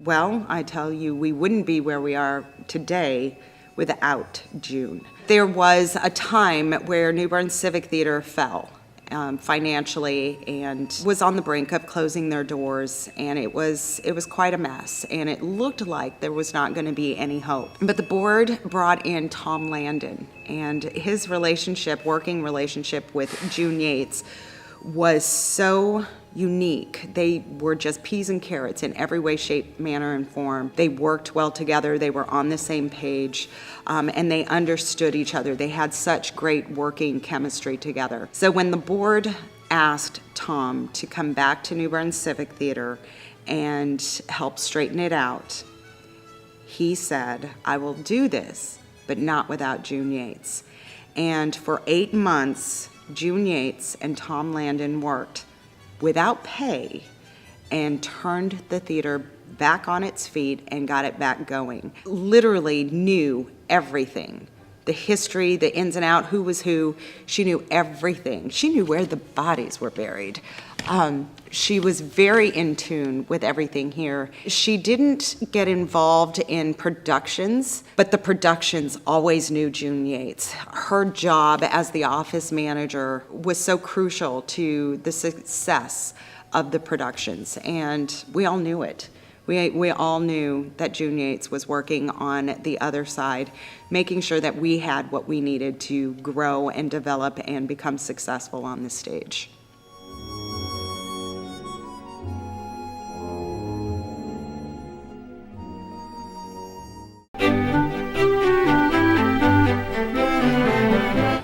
Well, I tell you, we wouldn't be where we are today without June. There was a time where New Bern Civic Theater fell financially and was on the brink of closing their doors, and it was quite a mess, and it looked like there was not going to be any hope. But the board brought in Tom Landen, and his working relationship with June Yates was so unique. They were just peas and carrots in every way, shape, manner, and form. They worked well together. They were on the same page, and they understood each other. They had such great working chemistry together. So when the board asked Tom to come back to New Bern Civic Theater and help straighten it out, he said, "I will do this, but not without June Yates." And for 8 months, June Yates and Tom Landen worked without pay and turned the theater back on its feet and got it back going. Literally knew everything. The history, the ins and outs, who was who. She knew everything. She knew where the bodies were buried. She was very in tune with everything here. She didn't get involved in productions, but the productions always knew June Yates. Her job as the office manager was so crucial to the success of the productions, and we all knew it. We all knew that June Yates was working on the other side, making sure that we had what we needed to grow and develop and become successful on the stage.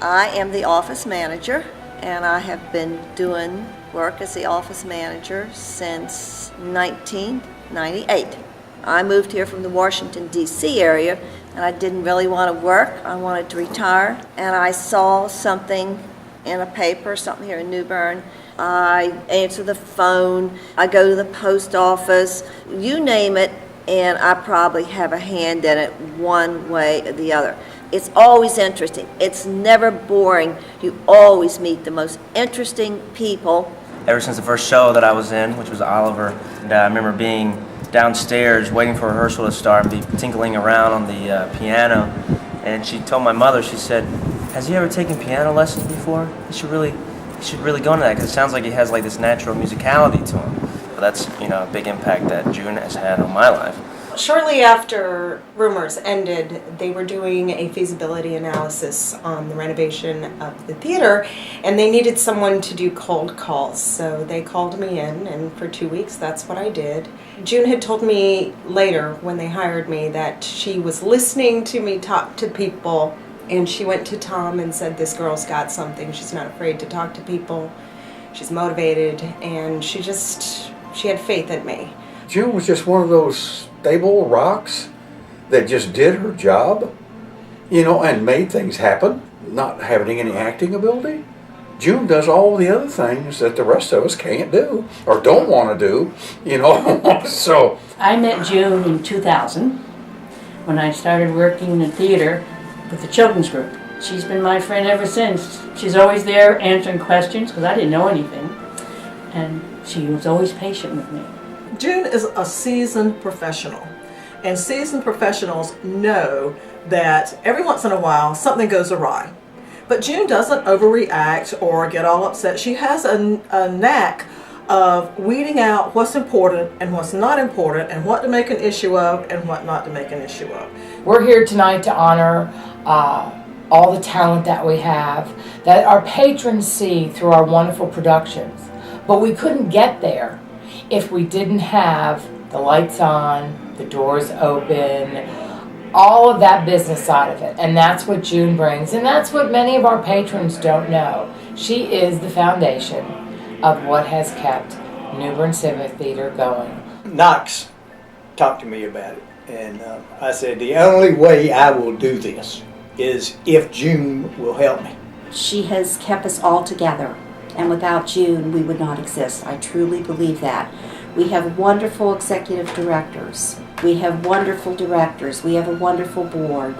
I am the office manager, and I have been doing work as the office manager since 1998. I moved here from the Washington, D.C. area, and I didn't really want to work. I wanted to retire, and I saw something in a paper, something here in New Bern. I answer the phone, I go to the post office, you name it, and I probably have a hand in it one way or the other. It's always interesting. It's never boring. You always meet the most interesting people. Ever since the first show that I was in, which was Oliver, and I remember being downstairs waiting for rehearsal to start and be tinkling around on the piano, and she told my mother, she said, "Has he ever taken piano lessons before? He should really go into that, because it sounds like he has like this natural musicality to him." But that's, a big impact that June has had on my life. Shortly after Rumors ended, they were doing a feasibility analysis on the renovation of the theater, and they needed someone to do cold calls. So they called me in, and for 2 weeks, that's what I did. June had told me later, when they hired me, that she was listening to me talk to people, and she went to Tom and said, "This girl's got something. She's not afraid to talk to people. She's motivated," and she had faith in me. June was just one of those stable rocks that just did her job, and made things happen, not having any acting ability. June does all the other things that the rest of us can't do or don't want to do, So I met June in 2000 when I started working in the theater with the children's group. She's been my friend ever since. She's always there answering questions because I didn't know anything, and she was always patient with me. June is a seasoned professional, and seasoned professionals know that every once in a while something goes awry. But June doesn't overreact or get all upset. She has a knack of weeding out what's important and what's not important, and what to make an issue of and what not to make an issue of. We're here tonight to honor all the talent that we have, that our patrons see through our wonderful productions. But we couldn't get there if we didn't have the lights on, the doors open, all of that business side of it. And that's what June brings, and that's what many of our patrons don't know. She is the foundation of what has kept New Bern Civic Theater going. Knox talked to me about it, and I said, the only way I will do this is if June will help me. She has kept us all together. And without June, we would not exist. I truly believe that. We have wonderful executive directors. We have wonderful directors. We have a wonderful board.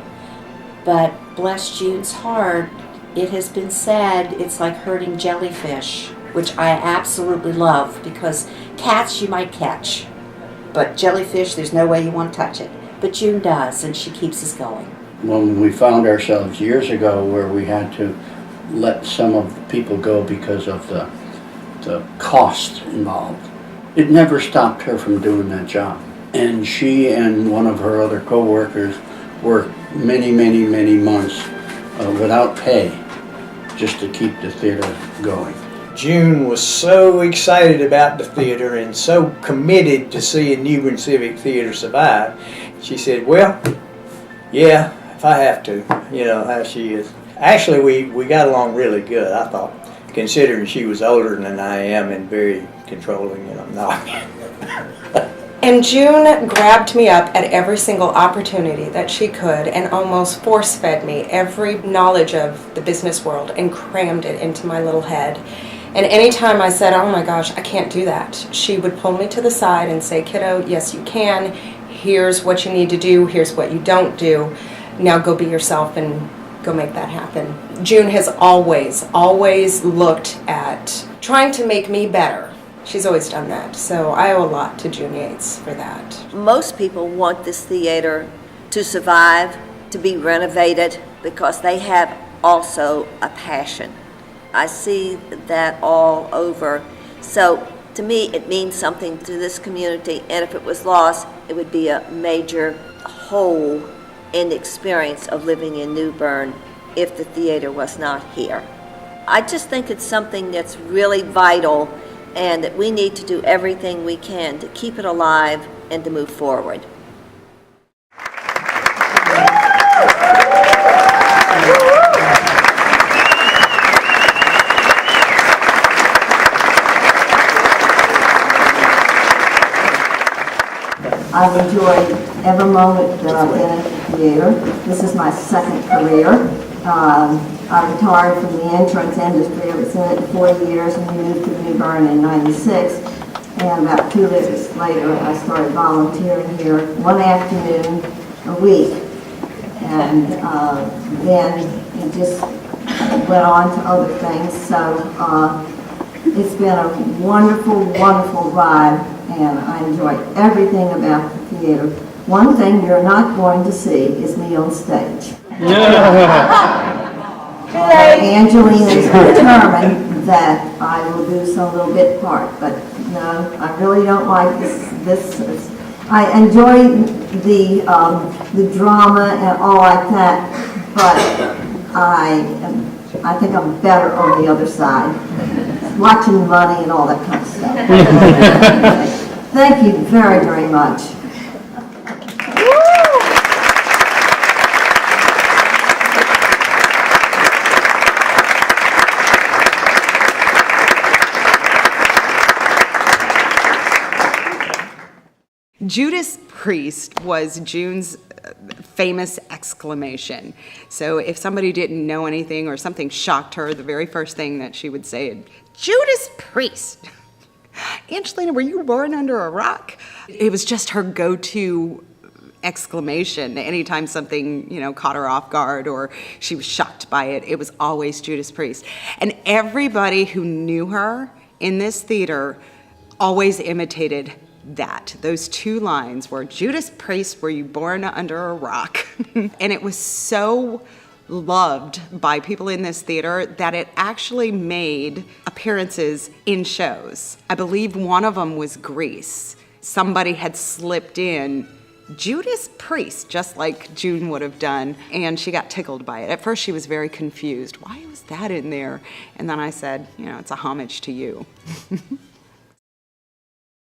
But bless June's heart, it has been said it's like herding jellyfish, which I absolutely love, because cats you might catch, but jellyfish, there's no way you want to touch it. But June does, and she keeps us going. When we found ourselves years ago where we had to let some of the people go because of the cost involved, it never stopped her from doing that job. And she and one of her other co-workers worked many, many, many months without pay just to keep the theater going. June was so excited about the theater and so committed to seeing New Bern Civic Theater survive. She said, well, yeah, if I have to, you know how she is. Actually, we got along really good, I thought, considering she was older than I am and very controlling, and I'm not. And June grabbed me up at every single opportunity that she could and almost force-fed me every knowledge of the business world and crammed it into my little head. And anytime I said, oh my gosh, I can't do that, she would pull me to the side and say, kiddo, yes you can. Here's what you need to do. Here's what you don't do. Now go be yourself and go make that happen. June has always looked at trying to make me better. She's always done that. So I owe a lot to June Yates for that. Most people want this theater to survive, to be renovated, because they have also a passion. I see that all over. So to me, it means something to this community, and if it was lost, it would be a major hole in the experience of living in New Bern if the theater was not here. I just think it's something that's really vital and that we need to do everything we can to keep it alive and to move forward. I've enjoyed every moment that I've been at the theater. This is my second career. I retired from the insurance industry. I was in it 40 years and moved to New Bern in '96. And about 2 years later, I started volunteering here one afternoon a week. And then it just went on to other things. So it's been a wonderful, wonderful ride, and I enjoy everything about the theater. One thing you're not going to see is me on stage. Angelina is determined that I will do some little bit part, but no, I really don't like this. I enjoy the drama and all like that, but I think I'm better on the other side, watching money and all that kind of stuff. Thank you very, very much. Judas Priest was June's famous exclamation. So if somebody didn't know anything or something shocked her, the very first thing that she would say is, Judas Priest. Angelina, were you born under a rock? It was just her go-to exclamation. Anytime something, caught her off guard or she was shocked by it, it was always Judas Priest. And everybody who knew her in this theater always imitated that. Those two lines were, Judas Priest, were you born under a rock? And it was so loved by people in this theater that it actually made appearances in shows. I believe one of them was Grease. Somebody had slipped in Judas Priest, just like June would have done, and she got tickled by it. At first she was very confused. Why was that in there? And then I said, it's a homage to you.